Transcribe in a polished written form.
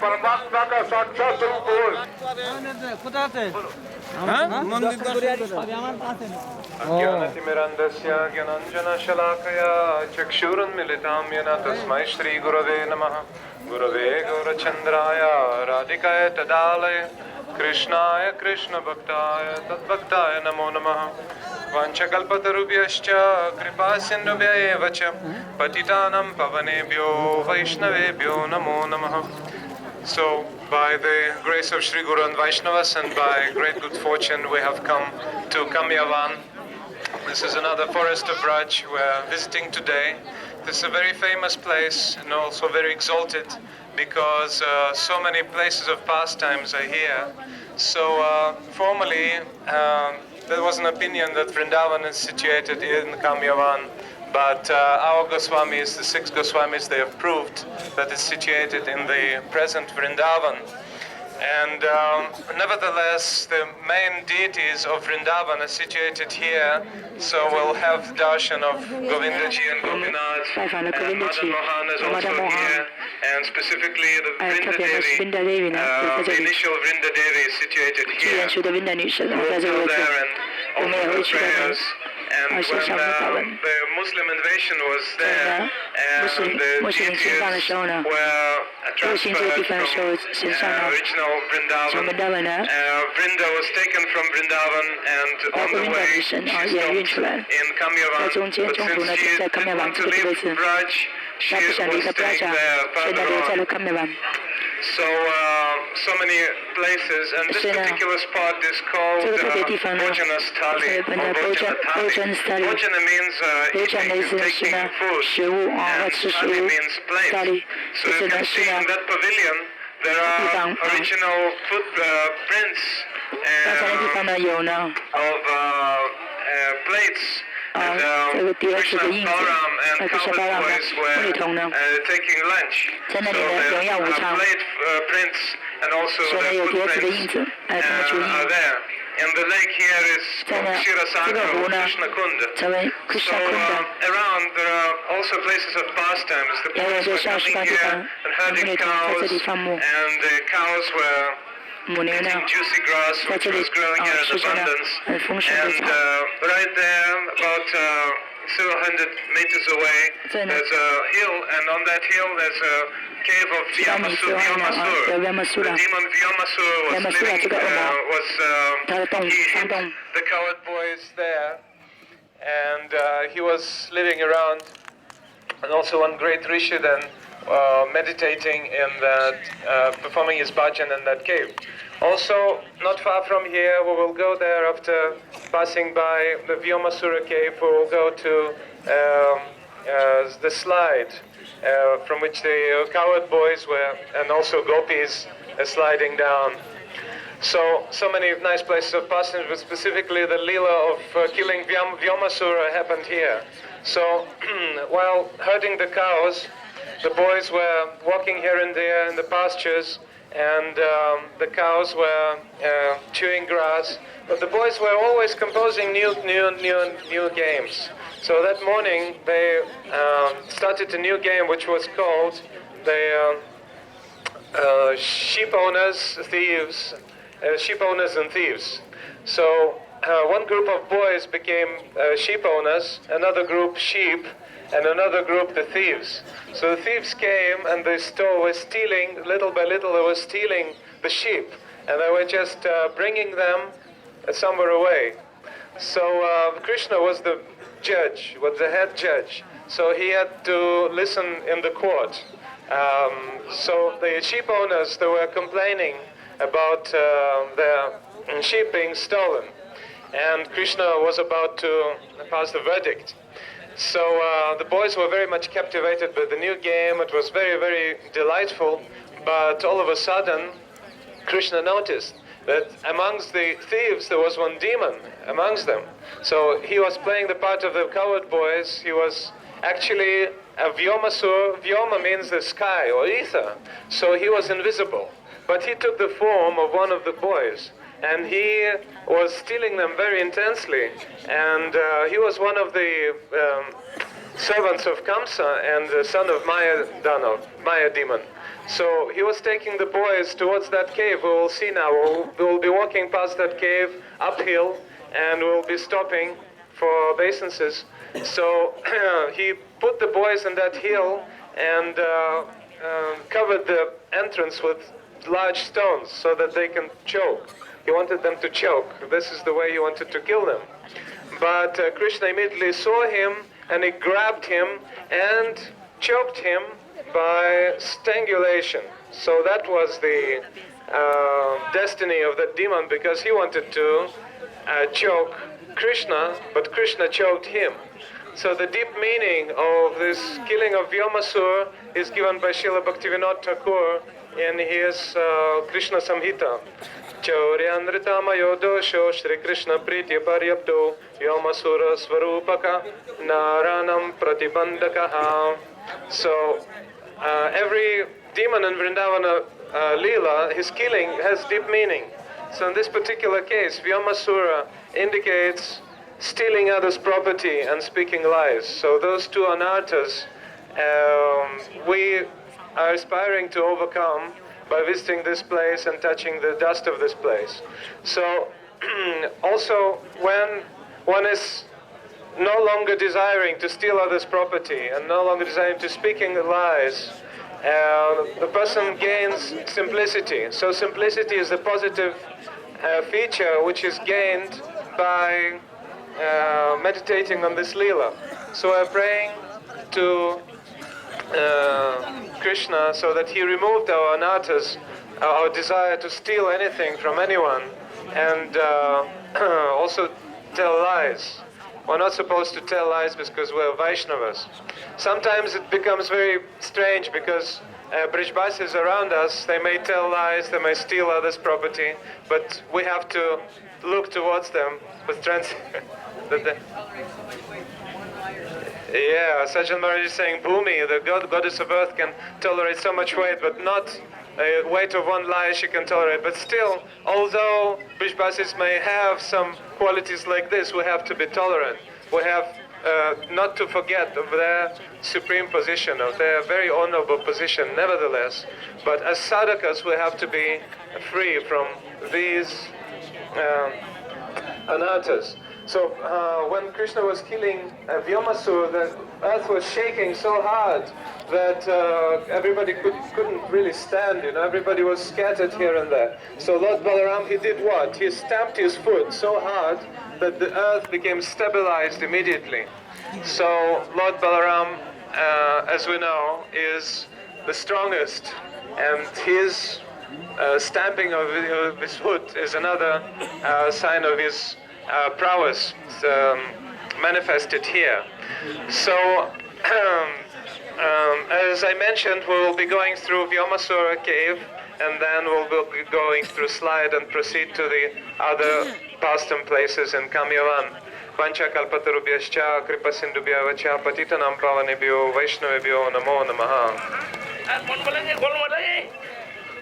परमात्मा का साक्षात रूप हो। अज्ञानतिमिरन्धस्य ज्ञानाञ्जनशलाकया चक्षुरुन्मिलितां येन तस्मै श्रीगुरवे नमः। गुरवे गौरचन्द्राय राधिकाय तदालय कृष्णाय कृष्णभक्ताय तद्भक्ताय नमो नमः। वाञ्छकल्पतरुभ्यश्च कृपासिन्धुभ्य एव च पतितानां पावनेभ्यो वैष्णवेभ्यो नमो नमः। So, by the grace of Sri Guru and Vaishnavas and by great good fortune, we have come to Kamyavan. This is another forest of Braj we're visiting today. This is a very famous place and also very exalted because so many places of pastimes are here. So, formerly, there was an opinion that Vrindavan is situated in Kamyavan. But our Goswamis, the 6 Goswamis, they have proved that it's situated in the present Vrindavan. And nevertheless, the main deities of Vrindavan are situated here. So we'll have darshan of Govindaji and Gopinath, and Madan Mohan is also here. And specifically the Vrinda Devi, the initial Vrinda Devi is situated here. We'll go there and offer her prayers. And when the Muslim invasion was there, and the deities were transferred from original Vrindavan, Vrinda was taken from Vrindavan, and on the way she stopped in Kamyavan. But since she didn't want to leave Braj, she was staying there further on. So many places, and this particular spot is called Bhojana Sthali, or Bhojana Thali. Bhojana means eating and taking food, and Sthali means place. So you can see in that pavilion, there are original footprints of plates. And Krishna Balaram and cowboy boys were taking lunch. So the plate prints and also the footprints are there. And the lake here is Kshirasakra or Krishna Kunda. So around there are also places of pastimes. The boys were coming here and herding cows, and the cows were eating juicy grass which was growing here in abundance. And right there, about several hundred meters away, there's a hill, and on that hill there's a cave of Vyomasur. The demon Vyomasur was living, he hid the coward boys there, and he was living around, and also one great Rishi then meditating in that, performing his bhajan in that cave. Also, not far from here, we will go there after passing by the Vyomasura cave. We will go to the slide from which the coward boys were, and also gopis sliding down. So many nice places of passage, but specifically the Leela of killing Vyomasura happened here. So while herding the cows, the boys were walking here and there in the pastures, and the cows were chewing grass. But the boys were always composing new games. So that morning they started a new game which was called the sheep owners and thieves. So one group of boys became sheep owners, another group sheep, and another group the thieves. So the thieves came and they were stealing, little by little they were stealing the sheep, and they were just bringing them somewhere away. So Krishna was the judge, was the head judge, so he had to listen in the court. So the sheep owners, they were complaining about their sheep being stolen, and Krishna was about to pass the verdict. So the boys were very much captivated by the new game. It was very, very delightful. But all of a sudden, Krishna noticed that amongst the thieves there was one demon amongst them. So he was playing the part of the coward boys. He was actually a Vyomasur. Vyoma means the sky or ether. So he was invisible. But he took the form of one of the boys, and he was stealing them very intensely. And he was one of the servants of Kamsa and the son of Maya demon. So he was taking the boys towards that cave. We will see now. We will be walking past that cave uphill, and we'll be stopping for obeisances. So he put the boys on that hill and covered the entrance with large stones so that they can choke. He wanted them to choke. This is the way he wanted to kill them. But Krishna immediately saw him, and he grabbed him and choked him by strangulation. So that was the destiny of that demon, because he wanted to choke Krishna, but Krishna choked him. So the deep meaning of this killing of Vyomasur is given by Srila Bhaktivinoda Thakur in his Krishna Samhita. Chauryanritamayo dosho Shri Krishna Pritya Paryapto Vyomasura Svarupaka Naranam Pratibandakaha. So every demon in Vrindavana Leela, his killing has deep meaning. So in this particular case, Vyomasura indicates stealing others' property and speaking lies. So those two anarthas we are aspiring to overcome by visiting this place and touching the dust of this place. So also when one is no longer desiring to steal others' property and no longer desiring to speaking lies, the person gains simplicity. So simplicity is the positive feature which is gained by meditating on this Leela. So we're praying to Krishna so that he removed our anarthas, our desire to steal anything from anyone, and also tell lies. We're not supposed to tell lies because we're Vaishnavas. Sometimes it becomes very strange because Brijbasis around us, they may tell lies, they may steal others' property, but we have to look towards them with Yeah, Sajjan Maharaj is saying Bhumi, the goddess of earth, can tolerate so much weight, but not a weight of one lie she can tolerate. But still, although Brijbasis may have some qualities like this, we have to be tolerant. We have not to forget of their supreme position, of their very honorable position, nevertheless. But as sadhakas, we have to be free from these anarthas. So when Krishna was killing Vyomasur, the earth was shaking so hard that everybody couldn't really stand, everybody was scattered here and there. So Lord Balaram, he did what? He stamped his foot so hard that the earth became stabilized immediately. So Lord Balaram, as we know, is the strongest, and his stamping of his foot is another sign of his prowess manifested here. So, as I mentioned, we will be going through Vyomasura cave, and then we'll be going through Slide and proceed to the other pastime places in Kamyavan. Vancha kalpatarubhyascha kripasindubhya vacha patitanam pavanebhyo vaishnavebhyo namo namaha.